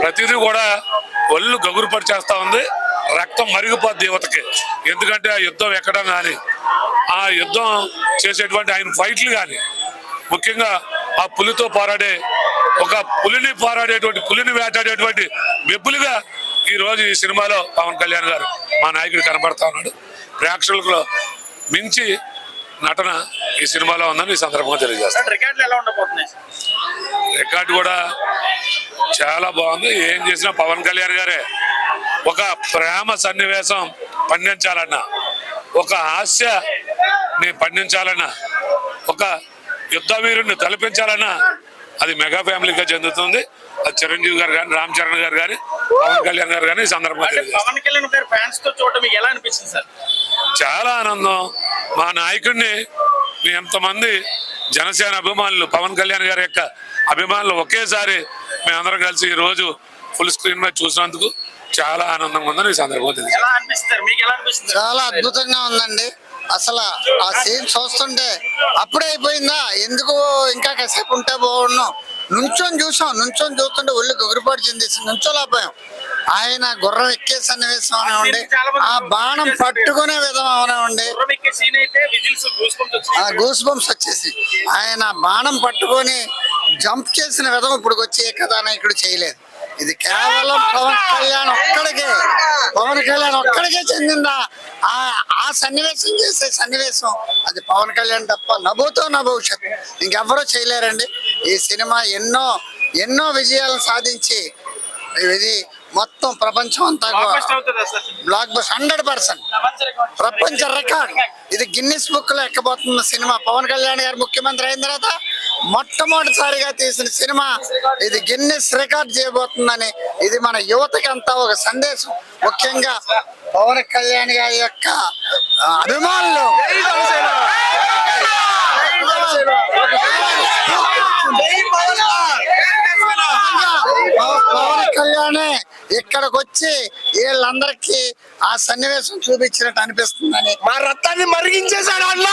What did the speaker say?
ప్రతిదీ కూడా ఒళ్ళు గగురుపడి చేస్తా ఉంది. రక్తం మరిగిపోద్ది యువతకి. ఎందుకంటే ఆ యుద్ధం ఎక్కడం కానీ, ఆ యుద్ధం చేసేటువంటి ఆయన ఫైట్లు కానీ, ముఖ్యంగా ఆ పులితో పోరాడే పులిని వేటాడేటువంటి బెబ్బులుగా ఈ రోజు ఈ సినిమాలో పవన్ కళ్యాణ్ గారు మా నాయకుడు కనబడతా ఉన్నాడు. ప్రేక్షకులకు మించి నటన ఈ సినిమాలో ఉందని ఈ సందర్భంగా తెలియజేస్తాను. రికార్డు కూడా చాలా బాగుంది. ఏం చేసినా పవన్ కళ్యాణ్ గారే ఒక ప్రేమ సన్నివేశం పండించాలన్నా, ఒక హాస్యాన్ని పండించాలన్నా, ఒక యుద్ధ వీరుని తలపించాలన్నా అది మెగా ఫ్యామిలీగా చెందుతుంది. అది చిరంజీవి గారు కానీ, రామ్ చరణ్ గారు కానీ, పవన్ కళ్యాణ్ గారు కానీ ఈ సందర్భంగా చాలా ఆనందం. మా నాయకుడిని మీ ఎంతమంది జనసేన అభిమానులు, పవన్ కళ్యాణ్ గారి యొక్క అభిమానులు ఒకేసారి మేమందరం కలిసి ఈ రోజు ఫుల్ స్క్రీన్ మీద చూసినందుకు చాలా ఆనందంగా ఉందని ఈ సందర్భంగా చాలా అద్భుతంగా ఉందండి. అసలు ఆ సీన్ చూస్తుంటే అప్పుడే అయిపోయిందా, ఎందుకు ఇంకా కాసేపు ఉంటే బాగున్నాం. నుంచొని చూస్తుంటే ఒళ్ళు గొగురుపాటు చెందేసి నుంచోలేకపోయాం. ఆయన గుర్రం ఎక్కే సన్నివేశం అవనివ్వండి, ఆ బాణం పట్టుకునే విధం అవనివ్వండి, ఆ గూస్ బంప్స్ వచ్చేసి ఆయన బాణం పట్టుకొని జంప్ చేసిన విధం ఇప్పుడు వచ్చి ఏ కథానాయకుడు చేయలేదు. ఇది కేవలం పవన్ కళ్యాణ్ ఒక్కడికే చెందిందా ఆ సన్నివేశం చేసే సన్నివేశం అది పవన్ కళ్యాణ్ తప్ప నభూతో నా భవిష్యత్ ఇంకెవ్వరూ చేయలేరండి. ఈ సినిమా ఎన్నో విజయాలను సాధించి ఇది మొత్తం ప్రపంచం అంతా బ్లాక్ బస్టర్ 100% ప్రపంచ రికార్డ్. ఇది గిన్నిస్ బుక్ లో ఎక్కబోతున్న సినిమా. పవన్ కళ్యాణ్ గారు ముఖ్యమంత్రి అయిన తర్వాత మొట్టమొదటిసారిగా తీసిన సినిమా ఇది గిన్నిస్ రికార్డ్ చేయబోతుందని ఇది మన యువతకి అంతా ఒక సందేశం. ముఖ్యంగా పవన్ కళ్యాణ్ గారి యొక్క అభిమానులు పవన్ కళ్యాణ్ ఇక్కడికి వచ్చి వీళ్ళందరికీ ఆ సన్నివేశం చూపించినట్టు అనిపిస్తుందని. మా రక్తాన్ని మరిగించేశాడు అన్న.